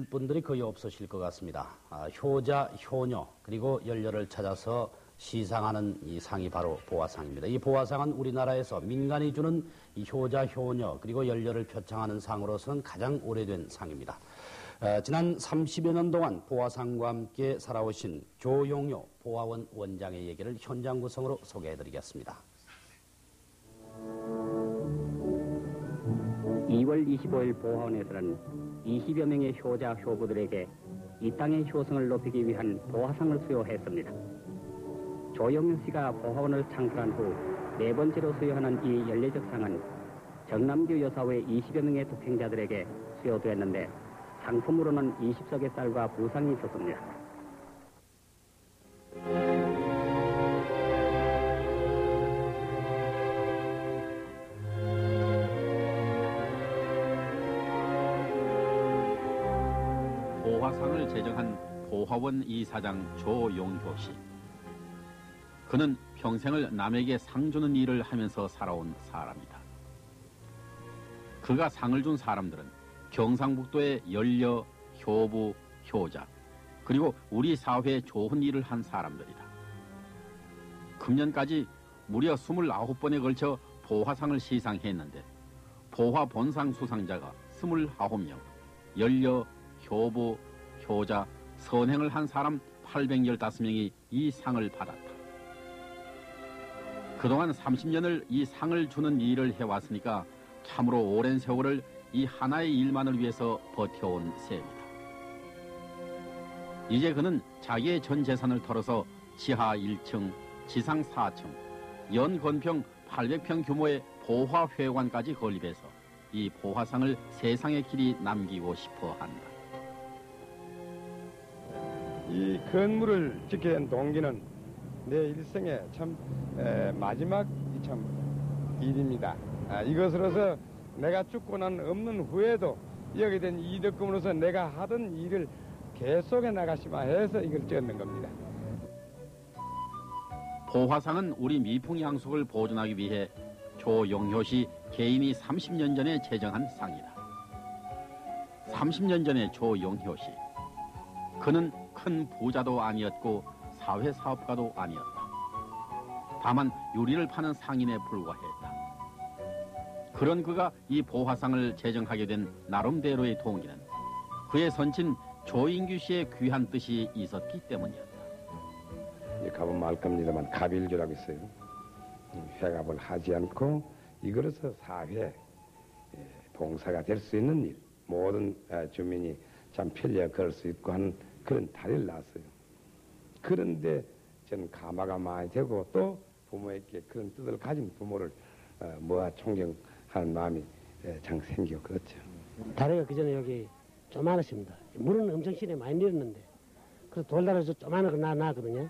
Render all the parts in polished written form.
분들이 거의 없으실 것 같습니다. 효자, 효녀, 그리고 연료를 찾아서 시상하는 이 상이 바로 보화상입니다. 이 보화상은 우리나라에서 민간이 주는 이 효자, 효녀, 그리고 연료를 표창하는 상으로서는 가장 오래된 상입니다. 지난 30여 년 동안 보화상과 함께 살아오신 조용효 보화원 원장의 얘기를 현장 구성으로 소개해드리겠습니다. 2월 25일 보화원에서는 20여 명의 효자, 효부들에게 이 땅의 효성을 높이기 위한 보화상을 수여했습니다. 조용효 씨가 보화원을 창설한 후 네 번째로 수여하는 이 연례적 상은 정남규 여사회 20여 명의 독행자들에게 수여되었는데 상품으로는 20석의 쌀과 부상이 있었습니다. 보화상을 제정한 보화원 이사장 조용효 씨. 그는 평생을 남에게 상 주는 일을 하면서 살아온 사람이다. 그가 상을 준 사람들은 경상북도의 연려, 효부, 효자, 그리고 우리 사회에 좋은 일을 한 사람들이다. 금년까지 무려 29번에 걸쳐 보화상을 시상했는데 보화 본상 수상자가 29명, 연려, 효부, 효자, 선행을 한 사람 815명이 이 상을 받았다. 그동안 30년을 이 상을 주는 일을 해왔으니까 참으로 오랜 세월을 이 하나의 일만을 위해서 버텨온 셈이다. 이제 그는 자기의 전 재산을 털어서 지하 1층, 지상 4층, 연 건평 800평 규모의 보화회관까지 건립해서 이 보화상을 세상의 길이 남기고 싶어 한다. 이 건물을 짓게 된 동기는 내 일생의 참 마지막 참 일입니다. 이것으로서 내가 죽고 난 없는 후에도 여기에 된 이득금으로서 내가 하던 일을 계속해 나가시마 해서 이걸 찍는 겁니다. 보화상은 우리 미풍 양속을 보존하기 위해 조용효 씨 개인이 30년 전에 제정한 상이다. 30년 전에 조용효 씨. 그는 큰 부자도 아니었고 사회사업가도 아니었다. 다만 유리를 파는 상인에 불과했다. 그런 그가 이 보화상을 제정하게 된 나름대로의 동기는 그의 선친 조인규 씨의 귀한 뜻이 있었기 때문이었다. 갑은 말 겁니다만 갑일주라고 있어요. 회갑을 하지 않고 이걸로서 사회 봉사가 될 수 있는 일, 모든 주민이 참 편리하게 걸을 수 있고 하는 그런 다리를 놨어요. 그런데 저는 가마가 많이 되고 또 부모에게 그런 뜻을 가진 부모를 모아 존경하는 마음이 장 생겨 그렇죠. 다리가 그전에 여기 조만하십니다. 물은 엄청 시내 많이 내렸는데 그래서 돌다리에서 조만한 거 나왔거든요.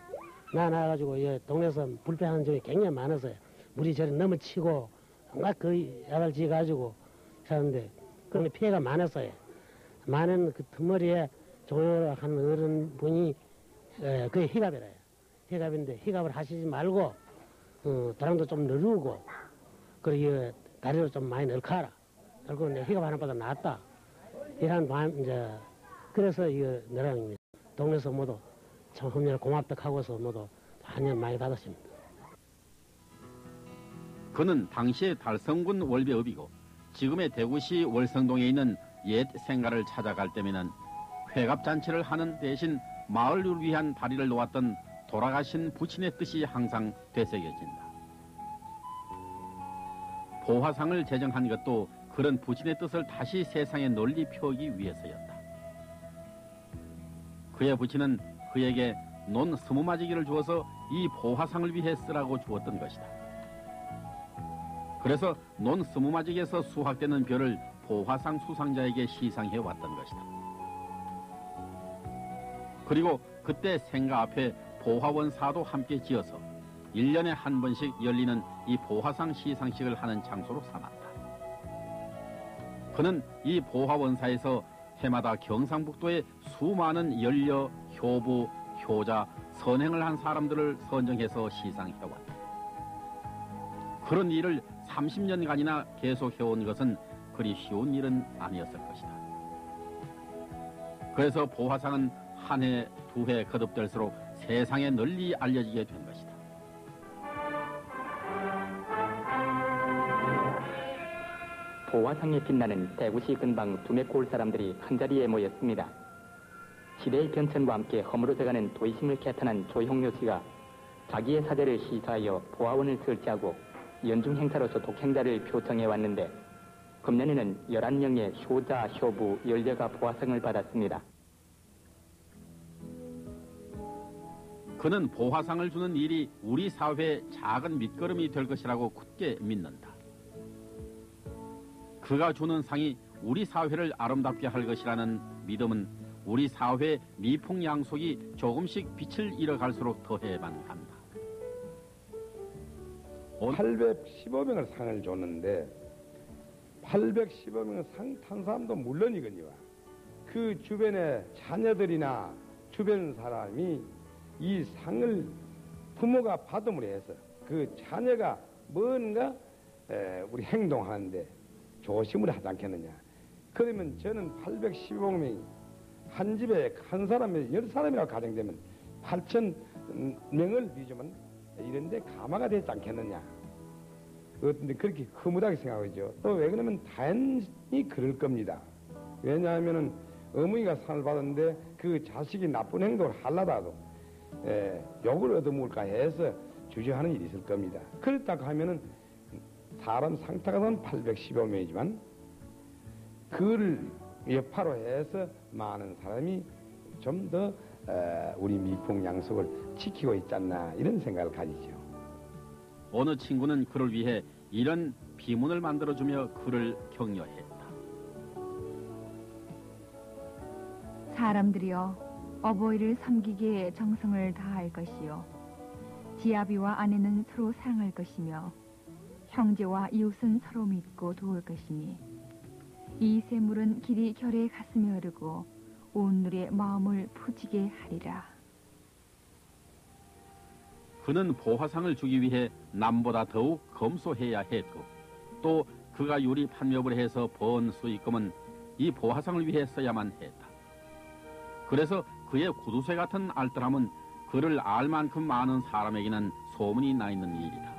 나와가지고 동네에서 불편한 점이 굉장히 많아서요. 물이 저리 넘어치고 막 그 야발 지어가지고 사는데 그런 피해가 많았어요. 많은 그 틈머리에 조용을 하는 어른 분이 그게 희갑이래요. 희갑인데 희갑을 하시지 말고 도랑도 좀 누르고 그리고 다리를 좀 많이 넓혀라. 그리고 내 희갑하는 보다 낫다. 이런 마음 이제 그래서 이거 너랑 동네에서 모두 참 흠녀를 고맙다 하고서 모두 한년 많이 받았습니다. 그는 당시의 달성군 월배읍이고 지금의 대구시 월성동에 있는 옛 생가를 찾아갈 때면은 회갑잔치를 하는 대신 마을을 위한 다리를 놓았던 돌아가신 부친의 뜻이 항상 되새겨진다. 보화상을 제정한 것도 그런 부친의 뜻을 다시 세상에 널리 펴기 위해서였다. 그의 부친은 그에게 논 20마지기를 주어서 이 보화상을 위해 쓰라고 주었던 것이다. 그래서 논 20마지기에서 수확되는 벼를 보화상 수상자에게 시상해 왔던 것이다. 그리고 그때 생가 앞에 보화원사도 함께 지어서 1년에 한 번씩 열리는 이 보화상 시상식을 하는 장소로 삼았다. 그는 이 보화원사에서 해마다 경상북도의 수많은 연려, 효부, 효자, 선행을 한 사람들을 선정해서 시상해왔다. 그런 일을 30년간이나 계속해온 것은 그리 쉬운 일은 아니었을 것이다. 그래서 보화상은 한 해, 두 해 거듭될수록 세상에 널리 알려지게 된 것이다. 보화상에 빛나는 대구시 근방 두맥골 사람들이 한자리에 모였습니다. 시대의 변천과 함께 허물어져가는 도의심을 개탄한 조형료 씨가 자기의 사제를 시사하여 보화원을 설치하고 연중 행사로서 독행자를 표창해 왔는데 금년에는 11명의 효자, 효부, 연려가 보화상을 받았습니다. 그는 보화상을 주는 일이 우리 사회의 작은 밑거름이 될 것이라고 굳게 믿는다. 그가 주는 상이 우리 사회를 아름답게 할 것이라는 믿음은 우리 사회의 미풍양속이 조금씩 빛을 잃어갈수록 더해만 간다. 815명을 상을 줬는데 815명을 상 탄 사람도 물론이거니와 그 주변의 자녀들이나 주변 사람이 이 상을 부모가 받음으로 해서 그 자녀가 뭔가 우리 행동하는데 조심을 하지 않겠느냐. 그러면 저는 815명이 한 집에 한 사람이 10사람이라고 가정되면 8,000명을 비주면 이런데 가마가 되지 않겠느냐. 그런데 그렇게 허무하게 생각하죠. 또 왜 그러면 당연히 그럴 겁니다. 왜냐하면 어머니가 상을 받았는데 그 자식이 나쁜 행동을 하려다도 욕을 얻어먹을까 해서 주저하는 일이 있을 겁니다. 그렇다고 하면은 사람 상타가 815명이지만 그를 여파로 해서 많은 사람이 좀 더 우리 미풍양속을 지키고 있지 않나 이런 생각을 가지죠. 어느 친구는 그를 위해 이런 비문을 만들어주며 그를 격려했다. 사람들이여 어버이를 섬기기에 정성을 다할 것이요 지아비와 아내는 서로 사랑할 것이며 형제와 이웃은 서로 믿고 도울 것이니 이 샘물은 길이 결의 가슴에 흐르고 온 누리의 마음을 푸지게 하리라. 그는 보화상을 주기 위해 남보다 더욱 검소해야 했고 또 그가 유리 판매업을 해서 번 수익금은 이 보화상을 위해 써야만 했다. 그래서 그의 구두쇠 같은 알뜰함은 그를 알 만큼 많은 사람에게는 소문이 나 있는 일이다.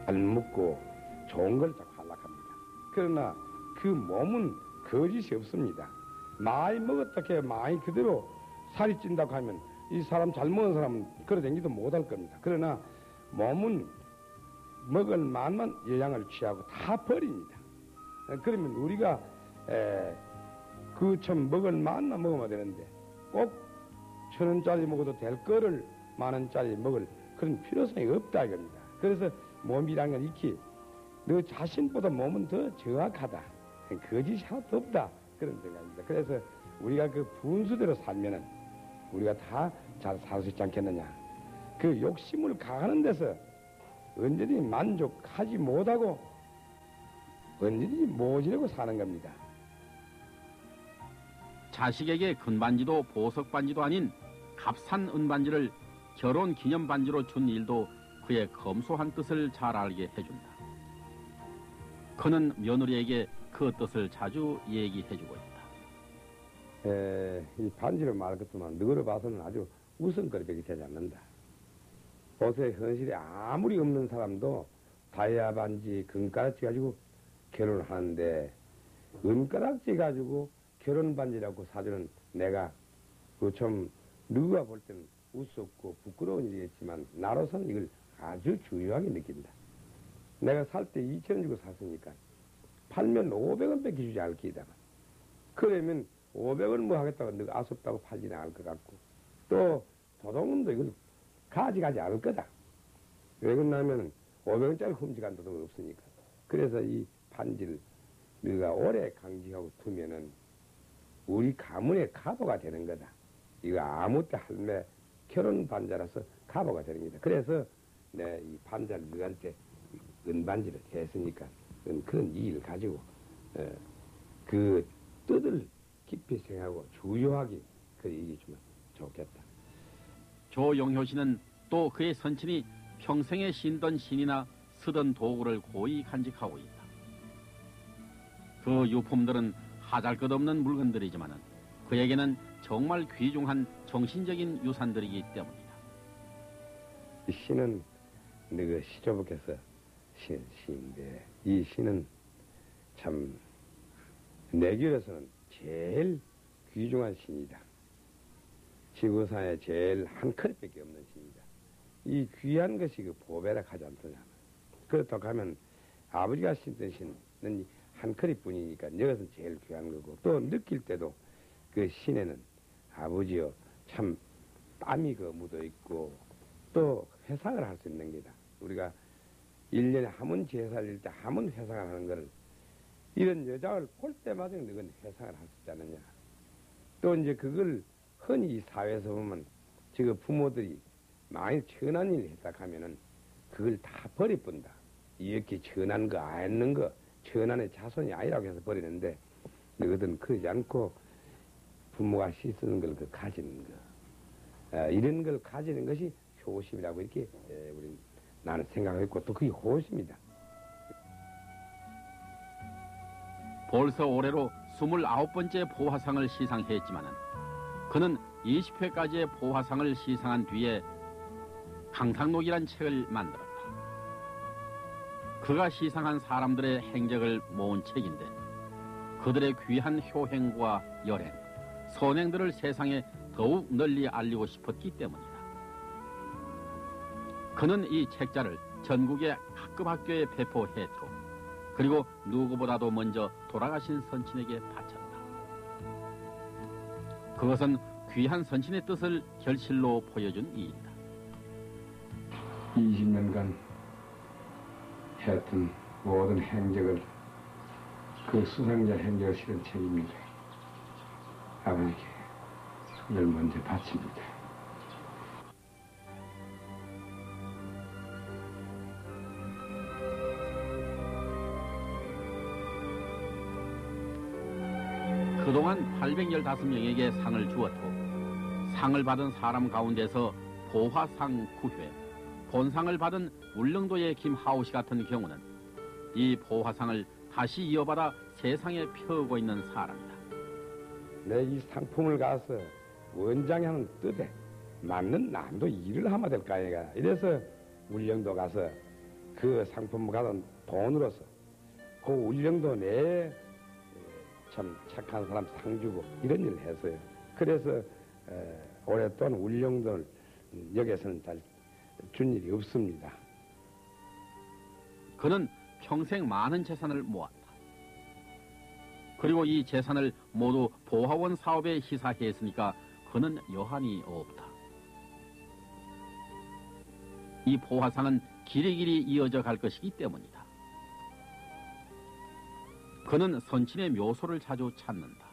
잘 먹고 좋은 걸 자꾸 하락합니다. 그러나 그 몸은 거짓이 없습니다. 많이 먹었다 해 많이 그대로 살이 찐다고 하면 이 사람 잘 먹은 사람은 걸어 다니지도 못할 겁니다. 그러나 몸은 먹을 만만 영양을 취하고 다 버립니다. 그러면 우리가 그 참 먹을 만만 먹으면 되는데 꼭 1,000원짜리 먹어도 될 거를 10,000원짜리 먹을 그런 필요성이 없다 이겁니다. 그래서 몸이란 건 익히 너 자신보다 몸은 더 정확하다. 거짓이 하나도 없다. 그런 생각입니다. 그래서 우리가 그 분수대로 살면은 우리가 다 잘 살 수 있지 않겠느냐. 그 욕심을 가하는 데서 언제든지 만족하지 못하고 언제든지 모지르고 사는 겁니다. 자식에게 금반지도 보석반지도 아닌 값싼 은반지를 결혼 기념반지로 준 일도 그의 검소한 뜻을 잘 알게 해준다. 그는 며느리에게 그 뜻을 자주 얘기해주고 있다. 이 반지를 말할 것도만 너를 봐서는 아주 우선거리밖에 되지 않는다. 요새 현실에 아무리 없는 사람도 다이아 반지, 금가락지 가지고 결혼을 하는데 은가락지 가지고 결혼 반지라고 사주는 내가 그 좀 누가 볼 때는 우습고 부끄러운 일이겠지만 나로서는 이걸 아주 중요하게 느낀다. 내가 살 때 2,000원 주고 샀으니까 팔면 500원밖에 주지 않을 기다가 그러면 500원 뭐 하겠다고 너가 아쉽다고 팔지는 않을 것 같고 또 도둑놈도 이걸 가져가지 않을 거다. 왜 그러냐면 500원짜리 훔쳐간 도둑은 없으니까. 그래서 이 반지를 너가 오래 강지하고 두면은 우리 가문의 가보가 되는 거다. 이거 아무 때 할매 결혼 반지라서 가보가 되는 거다. 그래서 내 이 반지를 너한테 은반지를 했으니까 그런 이의를 가지고 그 뜻을 깊이 생각하고 주요하게 그 얘기해주면 좋겠다. 조용효 씨는 또 그의 선친이 평생에 신던 신이나 쓰던 도구를 고이 간직하고 있다. 그 유품들은 하잘것없는 물건들이지만 그에게는 정말 귀중한 정신적인 유산들이기 때문이다. 이 시는 그 시조부께서 시인데 이 시는 참 내결에서는 제일 귀중한 신이다. 지구상에 제일 한 컬밖에 없는 신이다. 이 귀한 것이 그 보배라 하지 않더냐. 그렇다고 하면 아버지가 신던 신은 한 컬이뿐이니까 이것은 제일 귀한 거고 또 느낄 때도 그 신에는 아버지여 참 땀이 그 묻어 있고 또 회상을 할 수 있는 게다. 우리가 1년에 한 번 제사를 때 한 번 회상을 하는 걸 이런 여자를 볼 때마다 너는 회상을 할 수 있지 않느냐. 또 이제 그걸 흔히 이 사회에서 보면 지금 부모들이 많이 천한 일을 했다 하면은 그걸 다 버려본다. 이렇게 천한 거 아는 거 천한의 자손이 아니라고 해서 버리는데 너희들은 그러지 않고 부모가 씻는 걸 그 가지는 거 이런 걸 가지는 것이 효심이라고 이렇게 우리 나는 생각했고 또 그게 호심이다. 벌써 올해로 29번째 보화상을 시상했지만은 그는 20회까지의 보화상을 시상한 뒤에 강상록이란 책을 만들었다. 그가 시상한 사람들의 행적을 모은 책인데 그들의 귀한 효행과 열행, 선행들을 세상에 더욱 널리 알리고 싶었기 때문이다. 그는 이 책자를 전국의 학급 학교에 배포했고 그리고 누구보다도 먼저 돌아가신 선친에게 바쳤다. 그것은 귀한 선친의 뜻을 결실로 보여준 이이다. 20년간 해왔던 모든 행적을 그 수상자 행적을 실은 책입니다. 아버지께 이걸 먼저 바칩니다. 그동안 815명에게 상을 주었고 상을 받은 사람 가운데서 보화상 9회, 본상을 받은 울릉도의 김하우시 같은 경우는 이 보화상을 다시 이어받아 세상에 펴고 있는 사람이다. 내 이 상품을 가서 원장이 하는 뜻에 맞는 남도 일을 하면 될 거 아니가. 이래서 울릉도 가서 그 상품을 가던 돈으로서 그 울릉도 내에 참 착한 사람 상 주고 이런 일을 했어요. 그래서 오랫동안 울릉도 역에서는 잘 준 일이 없습니다. 그는 평생 많은 재산을 모았다. 그리고 이 재산을 모두 보화원 사업에 희사했으니까 그는 여한이 없다. 이 보화상은 길이길이 이어져 갈 것이기 때문이다. 그는 선친의 묘소를 자주 찾는다.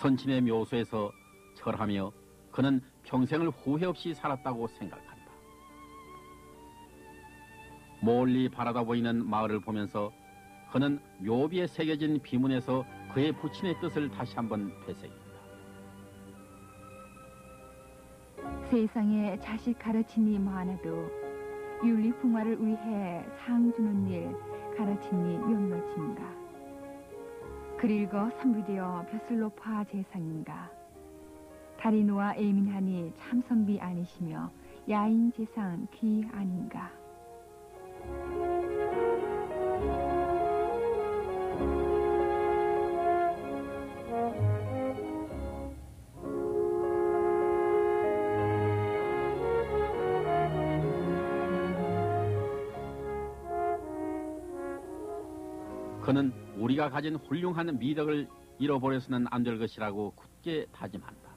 선친의 묘소에서 절하며 그는 평생을 후회 없이 살았다고 생각한다. 멀리 바라다 보이는 마을을 보면서 그는 묘비에 새겨진 비문에서 그의 부친의 뜻을 다시 한번 되새긴다. 세상에 자식 가르치니 많아도 윤리풍화를 위해 상 주는 일 가르치니 몇몇인가. 그릴거 선비되어 벼슬 높아 재상인가. 달이 누워 애민하니 참 선비 아니시며 야인 재상 귀 아닌가. 그는 우리가 가진 훌륭한 미덕을 잃어버려서는 안 될 것이라고 굳게 다짐한다.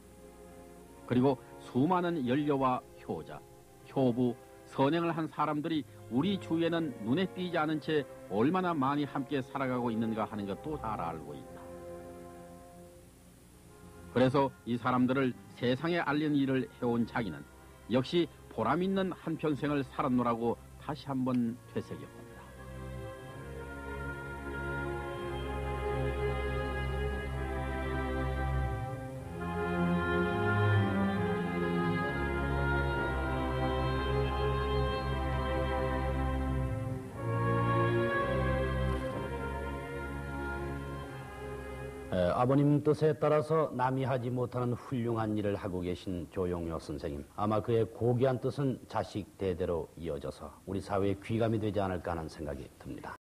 그리고 수많은 연료와 효자, 효부, 선행을 한 사람들이 우리 주위에는 눈에 띄지 않은 채 얼마나 많이 함께 살아가고 있는가 하는 것도 잘 알고 있다. 그래서 이 사람들을 세상에 알리는 일을 해온 자기는 역시 보람있는 한평생을 살았노라고 다시 한번 되새겨본다. 아버님 뜻에 따라서 남이 하지 못하는 훌륭한 일을 하고 계신 조용효 선생님. 아마 그의 고귀한 뜻은 자식 대대로 이어져서 우리 사회에 귀감이 되지 않을까 하는 생각이 듭니다.